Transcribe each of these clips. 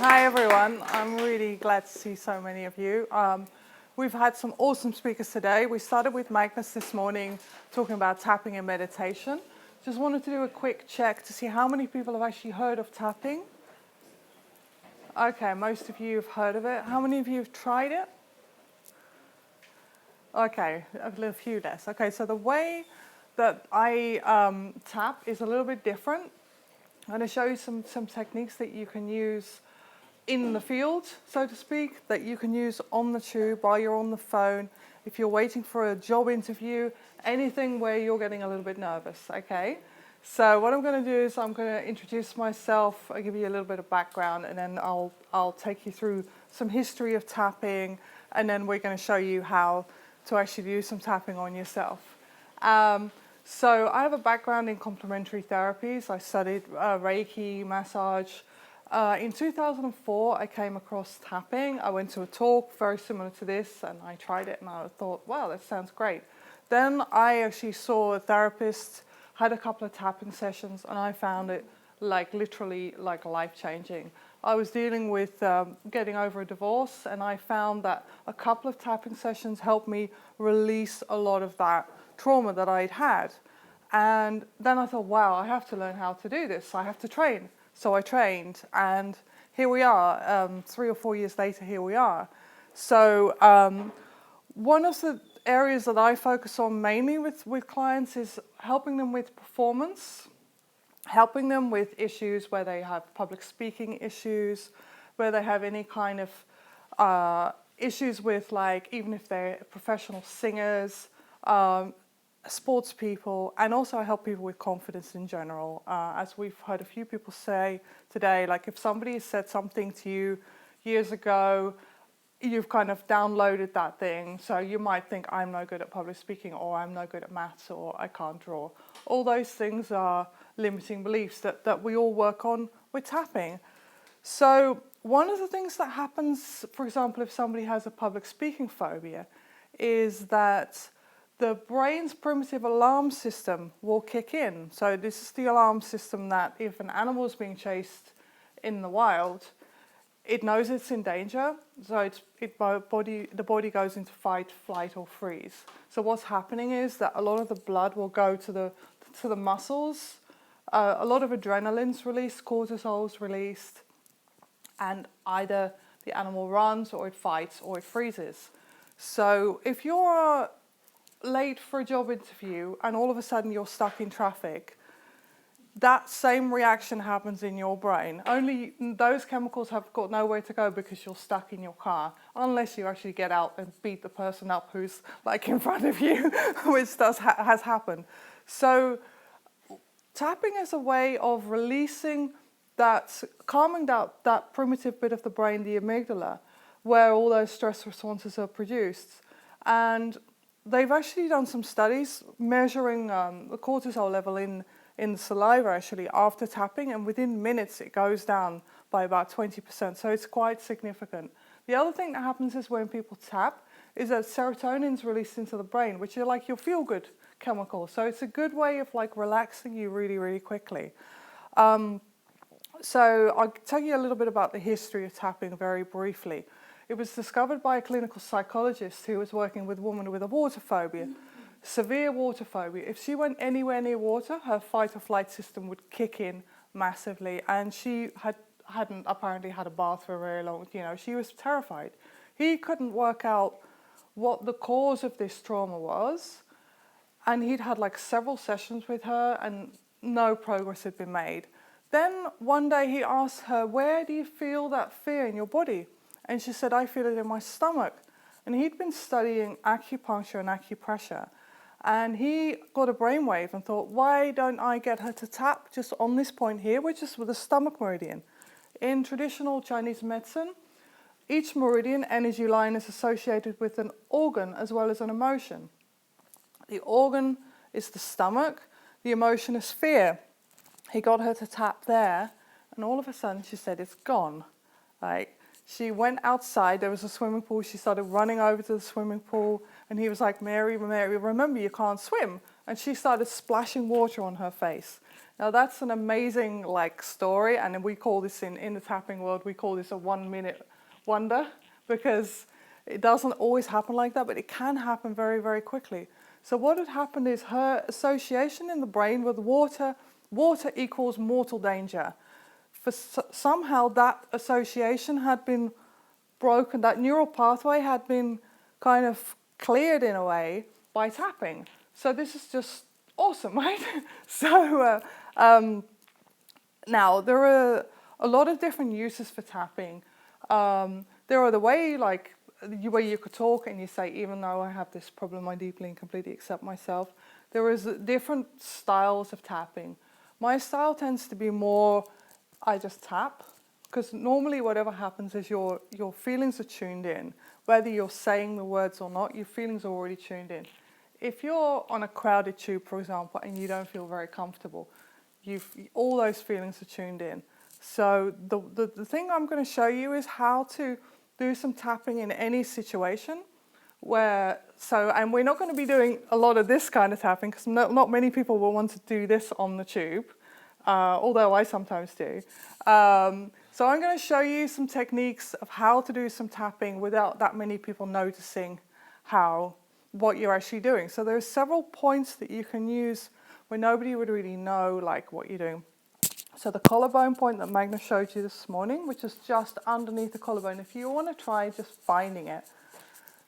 Hi everyone, I'm really glad to see so many of you. We've had some awesome speakers today. We started with Magnus this morning talking about tapping and meditation. Just wanted to do a quick check to see how many people have actually heard of tapping. Okay, most of you have heard of it. How many of you have tried it? Okay, a few less. Okay, so the way that I tap is a little bit different. I'm going to show you some techniques that you can use in the field, so to speak, that you can use on the tube while you're on the phone, if you're waiting for a job interview, anything where you're getting a little bit nervous, okay? So what I'm going to do is I'm going to introduce myself, I'll give you a little bit of background, and then I'll take you through some history of tapping, and then we're going to show you how to actually do some tapping on yourself. So I have a background in complementary therapies. I studied Reiki, massage. In 2004, I came across tapping. I went to a talk very similar to this, and I tried it, and I thought, wow, that sounds great. Then I actually saw a therapist, had a couple of tapping sessions, and I found it literally life-changing. I was dealing with getting over a divorce, and I found that a couple of tapping sessions helped me release a lot of that trauma that I'd had. And then I thought, wow, I have to learn how to do this. I have to train. So I trained, and here we are, 3 or 4 years later, here we are. So one of the areas that I focus on mainly with clients is helping them with performance, helping them with issues where they have public speaking issues, where they have any kind of issues with, even if they're professional singers, sports people, and also I help people with confidence in general. As we've heard a few people say today, if somebody has said something to you years ago, you've kind of downloaded that thing, so you might think, I'm no good at public speaking, or I'm no good at maths, or I can't draw. All those things are limiting beliefs that we all work on with tapping. So one of the things that happens, for example, if somebody has a public speaking phobia, is that the brain's primitive alarm system will kick in. So this is the alarm system that if an animal is being chased in the wild, it knows it's in danger. So the body goes into fight, flight, or freeze. So what's happening is that a lot of the blood will go to the muscles. A lot of adrenaline's released, cortisol's released, and either the animal runs, or it fights, or it freezes. So if you're late for a job interview and all of a sudden you're stuck in traffic, that same reaction happens in your brain. Only those chemicals have got nowhere to go because you're stuck in your car, unless you actually get out and beat the person up who's in front of you, which has happened. So tapping is a way of releasing calming that primitive bit of the brain, the amygdala, where all those stress responses are produced. And they've actually done some studies measuring the cortisol level in the saliva actually after tapping, and within minutes it goes down by about 20%, so it's quite significant. The other thing that happens is when people tap is that serotonin's released into the brain, which are your feel-good chemical, so it's a good way of relaxing you really, really quickly. So I'll tell you a little bit about the history of tapping very briefly. It was discovered by a clinical psychologist who was working with a woman with a water phobia, severe water phobia. If she went anywhere near water, her fight or flight system would kick in massively, and she hadn't apparently had a bath for very long. She was terrified. He couldn't work out what the cause of this trauma was, and he'd had several sessions with her, and no progress had been made. Then one day he asked her, where do you feel that fear in your body? And she said, I feel it in my stomach. And he'd been studying acupuncture and acupressure. And he got a brainwave and thought, why don't I get her to tap just on this point here, which is with the stomach meridian? In traditional Chinese medicine, each meridian energy line is associated with an organ as well as an emotion. The organ is the stomach, the emotion is fear. He got her to tap there, and all of a sudden she said, it's gone. She went outside, there was a swimming pool, she started running over to the swimming pool, and he was like, Mary, remember you can't swim. And she started splashing water on her face. Now that's an amazing story, and we call this in the tapping world, we call this a 1 minute wonder, because it doesn't always happen like that, but it can happen very, very quickly. So what had happened is her association in the brain with water equals mortal danger. Somehow that association had been broken, that neural pathway had been kind of cleared in a way by tapping. So this is just awesome, right? So now there are a lot of different uses for tapping. There are the way where you could talk and you say, even though I have this problem, I deeply and completely accept myself. There is different styles of tapping. My style tends to be more, I just tap, because normally whatever happens is your feelings are tuned in. Whether you're saying the words or not, your feelings are already tuned in. If you're on a crowded tube, for example, and you don't feel very comfortable, all those feelings are tuned in. So the thing I'm going to show you is how to do some tapping in any situation and we're not going to be doing a lot of this kind of tapping, because not many people will want to do this on the tube, although I sometimes do. So I'm going to show you some techniques of how to do some tapping without that many people noticing what you're actually doing. So there's several points that you can use where nobody would really know what you're doing. So the collarbone point that Magnus showed you this morning, which is just underneath the collarbone. If you want to try just finding it,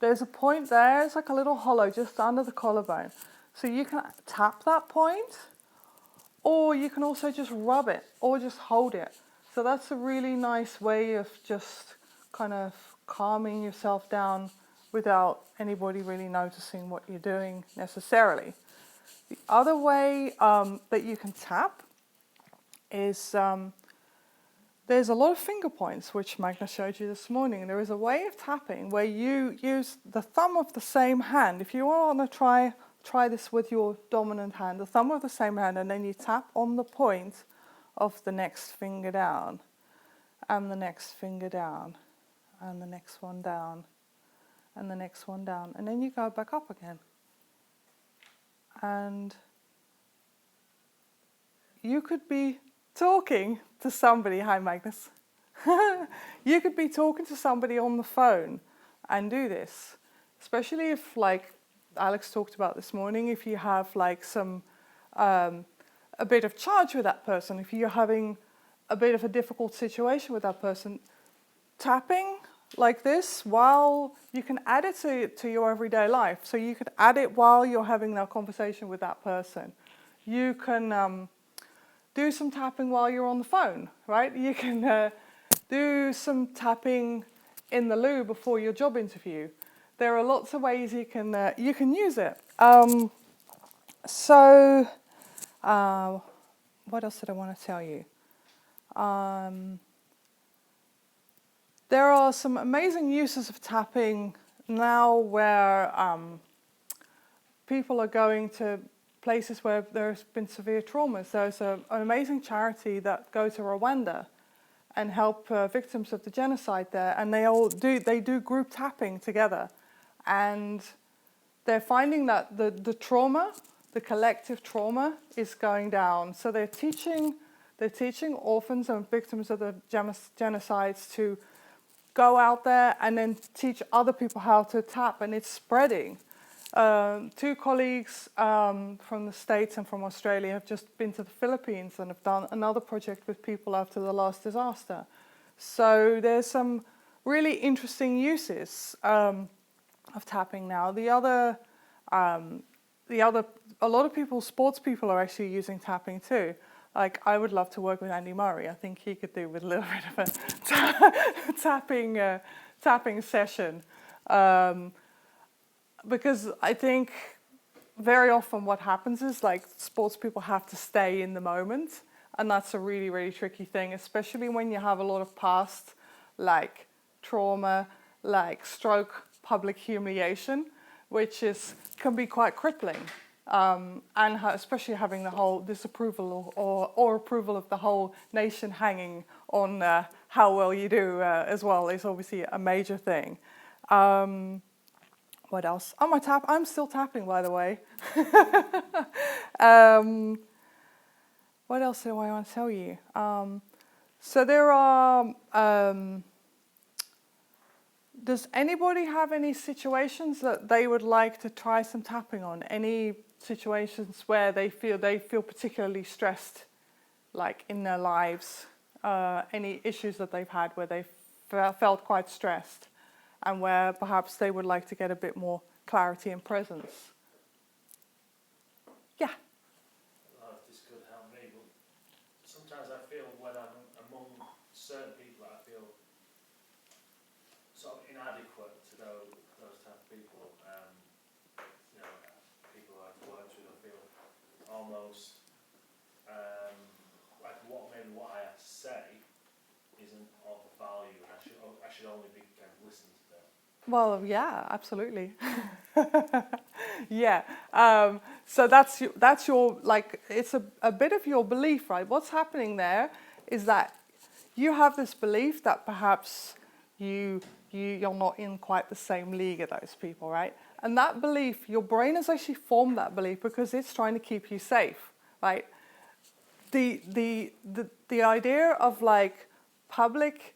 there's a point there, it's like a little hollow just under the collarbone. So you can tap that point, or you can also just rub it, or just hold it. So that's a really nice way of just kind of calming yourself down without anybody really noticing what you're doing necessarily. The other way that you can tap is there's a lot of finger points, which Magnus showed you this morning. There is a way of tapping where you use the thumb of the same hand. If you want to try this with your dominant hand, the thumb of the same hand, and then you tap on the point of the next finger down, and the next finger down, and the next one down, and the next one down, and then you go back up again. And you could be talking to somebody. Hi, Magnus. You could be talking to somebody on the phone and do this, especially if, Alex talked about this morning, if you have some a bit of charge with that person, if you're having a bit of a difficult situation with that person, tapping like this, while you can add it to your everyday life. So you could add it while you're having that conversation with that person. You can do some tapping while you're on the phone, right? You can do some tapping in the loo before your job interview. There are lots of ways you can use it. What else did I want to tell you? There are some amazing uses of tapping now where people are going to places where there's been severe traumas. There's an amazing charity that go to Rwanda and help victims of the genocide there, and they do group tapping together, and they're finding that the trauma, the collective trauma, is going down. So they're teaching orphans and victims of the genocides to go out there and then teach other people how to tap, and it's spreading. Two colleagues from the States and from Australia have just been to the Philippines and have done another project with people after the last disaster. So there's some really interesting uses of tapping now. A lot of people, sports people, are actually using tapping too. I would love to work with Andy Murray. I think he could do with a little bit of a tapping session. Because I think very often what happens is sports people have to stay in the moment, and that's a really, really tricky thing, especially when you have a lot of past trauma, stroke, public humiliation, which can be quite crippling. And especially having the whole disapproval or approval of the whole nation hanging on how well you do as well is obviously a major thing. What else? Oh, I'm still tapping, by the way. what else do I want to tell you? So there are, does anybody have any situations that they would like to try some tapping on? Any situations where they feel particularly stressed, like in their lives? Any issues that they've had where they felt quite stressed and where perhaps they would like to get a bit more clarity and presence? Yeah. This could help me, but sometimes I feel when I'm among certain people, I feel sort of inadequate to those type of people. You know, people I've worked with, I feel almost like what I have to say isn't of value, and I should only be kind of listened to them. Well, yeah, absolutely. Yeah. So that's your, like, it's a bit of your belief, right? What's happening there is that you have this belief that perhaps you're not in quite the same league as those people, right? And that belief, your brain has actually formed that belief because it's trying to keep you safe, right? The idea of like public,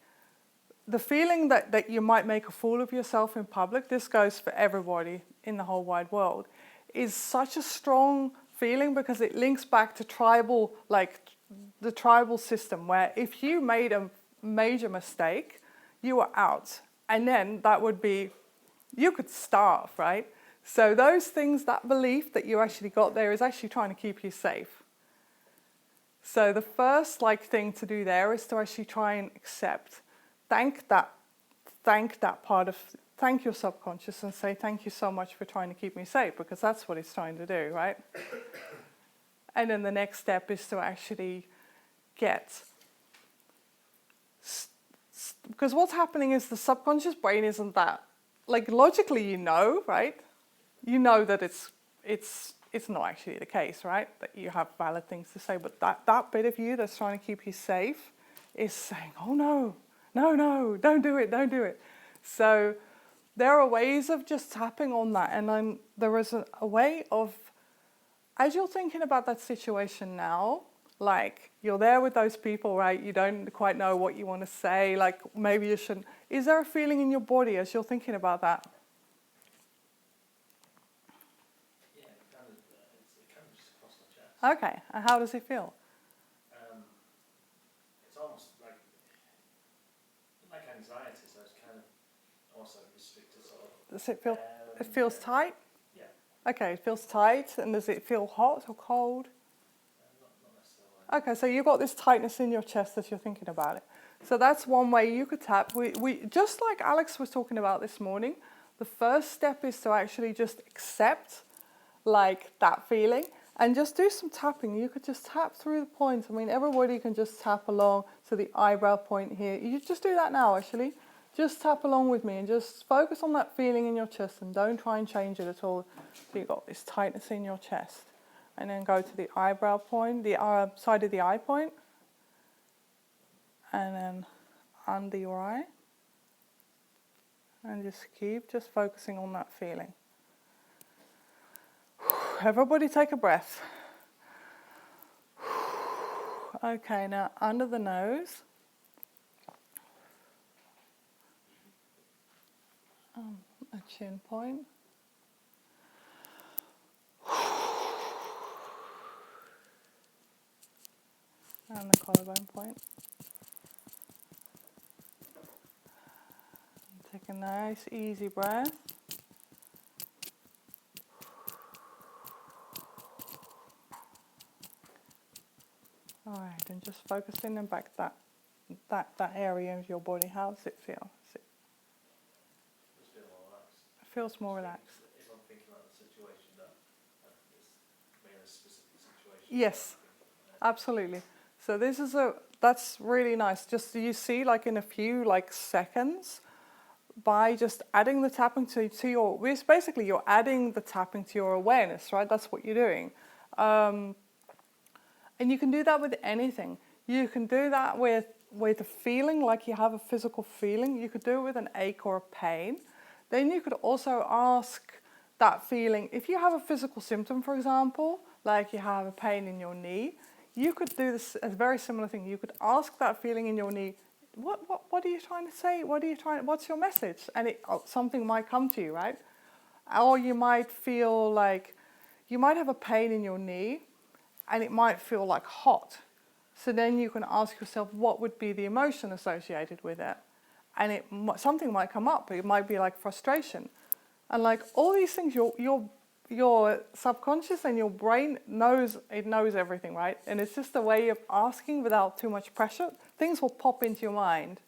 the feeling that you might make a fool of yourself in public, this goes for everybody in the whole wide world, is such a strong feeling because it links back to tribal, like the tribal system, where if you made a major mistake, you were out. And then that would be, you could starve, right? So those things, that belief that you actually got there is actually trying to keep you safe. So the first thing to do there is to actually try and accept. Thank your subconscious and say, thank you so much for trying to keep me safe, because that's what it's trying to do, right? And then the next step is to actually because what's happening is the subconscious brain isn't that, like logically you know, right? You know that it's not actually the case, right? That you have valid things to say, but that bit of you that's trying to keep you safe is saying, oh no, don't do it. So there are ways of just tapping on that, and then there is a way of, as you're thinking about that situation now, like you're there with those people, right? You don't quite know what you want to say, like maybe you shouldn't. Is there a feeling in your body as you're thinking about that? Yeah, it kind of just across my chest. Okay, and how does it feel? It's almost like anxiety, so it's kind of also restricted sort of. Does it feel, it feels tight? Yeah. Okay, it feels tight, and does it feel hot or cold? Not necessarily. Okay, so you've got this tightness in your chest as you're thinking about it. So that's one way you could tap. We just like Alex was talking about this morning, the first step is to actually just accept like that feeling and just do some tapping. You could just tap through the points. I mean, everybody can just tap along to the eyebrow point here. You just do that now, actually. Just tap along with me and just focus on that feeling in your chest and don't try and change it at all. So you've got this tightness in your chest. And then go to the eyebrow point, the side of the eye point. And then under your eye. And just keep just focusing on that feeling. Everybody take a breath. Okay, now under the nose. A chin point. And the collarbone point. Take a nice easy breath. Alright, and just focus in and back that area of your body. How does it feel? It feels more relaxed. If I'm thinking about the situation that it's maybe a specific situation. Yes, absolutely. So that's really nice. Just you see, like in a few seconds, by just adding the tapping to your, basically you're adding the tapping to your awareness, right? That's what you're doing. And you can do that with anything. You can do that with a feeling, like you have a physical feeling. You could do it with an ache or a pain. Then you could also ask that feeling, if you have a physical symptom, for example, like you have a pain in your knee, you could do this a very similar thing. You could ask that feeling in your knee, what are you trying to say? What's your message? And something might come to you, right? Or you might feel like, you might have a pain in your knee and it might feel like hot. So then you can ask yourself, what would be the emotion associated with it? And something might come up. It might be like frustration. And like all these things, your subconscious and your brain knows everything, right? And it's just a way of asking without too much pressure. Things will pop into your mind,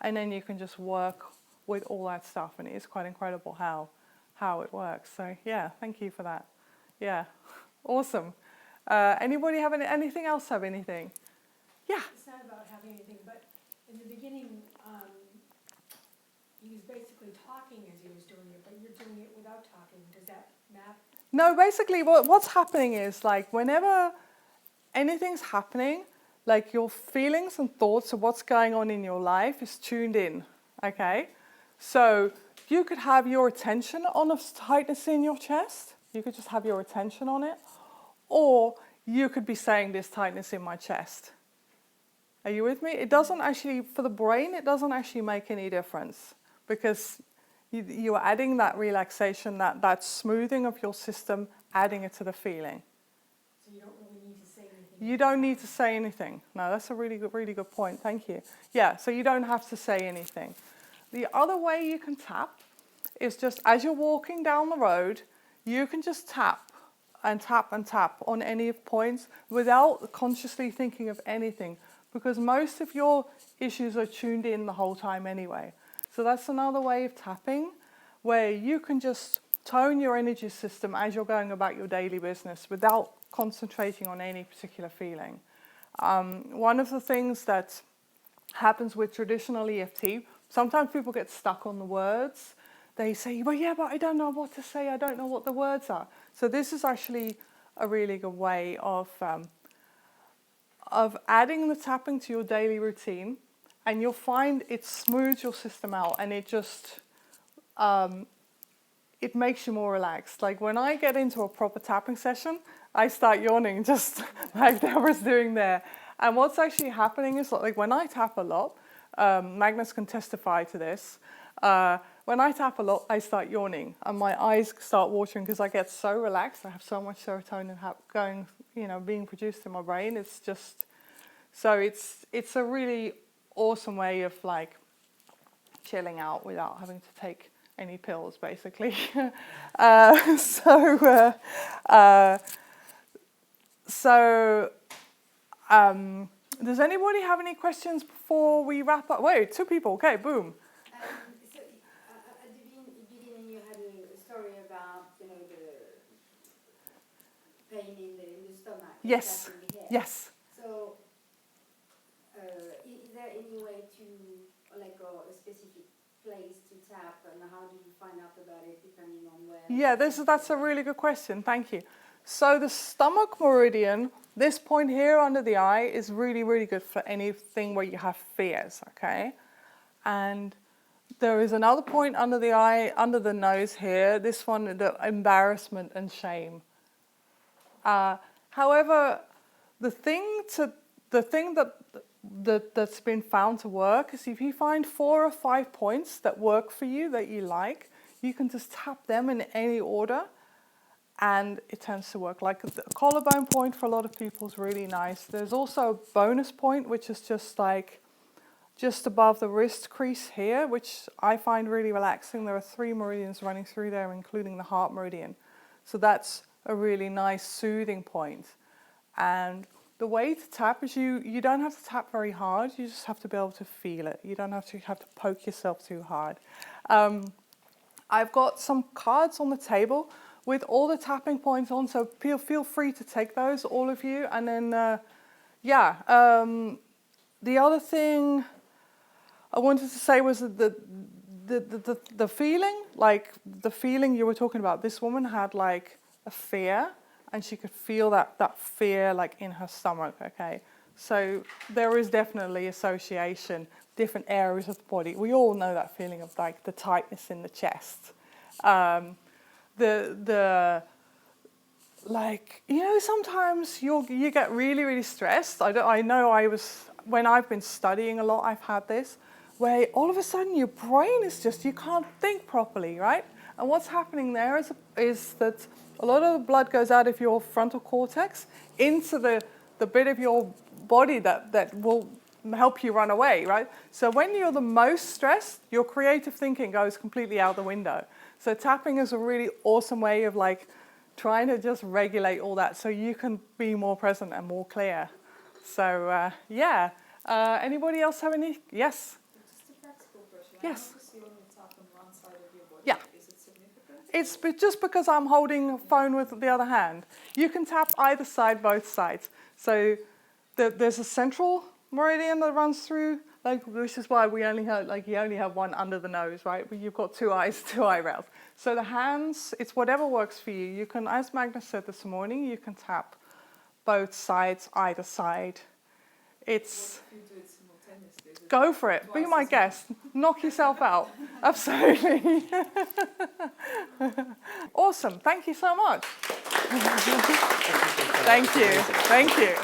and then you can just work with all that stuff. And it is quite incredible how it works. So yeah, thank you for that. Yeah, awesome. Anybody have anything else? Have anything? Yeah. It's not about having anything, but in the beginning, he was basically talking as he was doing it, but you're doing it without talking. Does that map? No, basically what's happening is like whenever anything's happening, like your feelings and thoughts of what's going on in your life is tuned in, okay? So you could have your attention on a tightness in your chest. You could just have your attention on it. Or you could be saying this tightness in my chest. Are you with me? It doesn't actually, for the brain, it doesn't actually make any difference because you are adding that relaxation, that smoothing of your system, adding it to the feeling. So you don't really need to say anything? You don't need to say anything. No, that's a really good point. Thank you. Yeah, so you don't have to say anything. The other way you can tap is just as you're walking down the road, you can just tap and tap and tap on any points without consciously thinking of anything, because most of your issues are tuned in the whole time anyway. So that's another way of tapping where you can just tone your energy system as you're going about your daily business without concentrating on any particular feeling. One of the things that happens with traditional EFT, sometimes people get stuck on the words. They say, well, yeah, but I don't know what to say. I don't know what the words are. So this is actually a really good way of adding the tapping to your daily routine, and you'll find it smooths your system out, and it just it makes you more relaxed. Like when I get into a proper tapping session, I start yawning just like Deborah's doing there. And what's actually happening is like when I tap a lot, Magnus can testify to this. When I tap a lot, I start yawning and my eyes start watering because I get so relaxed. I have so much serotonin going, being produced in my brain. It's just, so it's a really awesome way of like chilling out without having to take any pills, basically. Does anybody have any questions before we wrap up? Wait, 2 people. Okay, boom. So at the beginning, you had a story about the pain in the stomach. Yes. In the head. Yes. So is there any way to a specific place to tap, and how do you find out about it depending on where? Yeah, that's a really good question. Thank you. So the stomach meridian, this point here under the eye, is really, really good for anything where you have fears, okay? And there is another point under the eye, under the nose here, this one, the embarrassment and shame. However, the thing that's been found to work is if you find 4 or 5 points that work for you, that you like, you can just tap them in any order and it tends to work. Like the collarbone point for a lot of people is really nice. There's also a bonus point, which is just above the wrist crease here, which I find really relaxing. There are 3 meridians running through there, including the heart meridian. So that's a really nice soothing point. And the way to tap is you don't have to tap very hard. You just have to be able to feel it. You don't have to poke yourself too hard. I've got some cards on the table with all the tapping points on, so feel free to take those, all of you. And then, the other thing I wanted to say was that the feeling, like the feeling you were talking about, this woman had like a fear, and she could feel that fear like in her stomach, okay? So there is definitely association, different areas of the body. We all know that feeling of like the tightness in the chest. like, you know, sometimes you get really, really stressed. I know when I've been studying a lot, I've had this, where all of a sudden your brain is just, you can't think properly, right? And what's happening there is that a lot of the blood goes out of your frontal cortex into the bit of your body that will help you run away, right? So when you're the most stressed, your creative thinking goes completely out the window. So tapping is a really awesome way of like trying to just regulate all that so you can be more present and more clear. So yeah, anybody else have any? Yes? Just a practical question. Yes. I notice you only tap on one side of your body. Yeah. Is it significant? It's just because I'm holding a phone with the other hand. You can tap either side, both sides. So there's a central meridian that runs through, like, which is why we only have, like, you only have one under the nose, right? But you've got two eyes, two eyebrows. So the hands, it's whatever works for you. You can, as Magnus said this morning, you can tap both sides, either side. It's... What if you do it simultaneously? Is it Go for it. Be twice my as guest. Knock yourself out. Absolutely. Awesome. Thank you so much. Thank you. Thank you.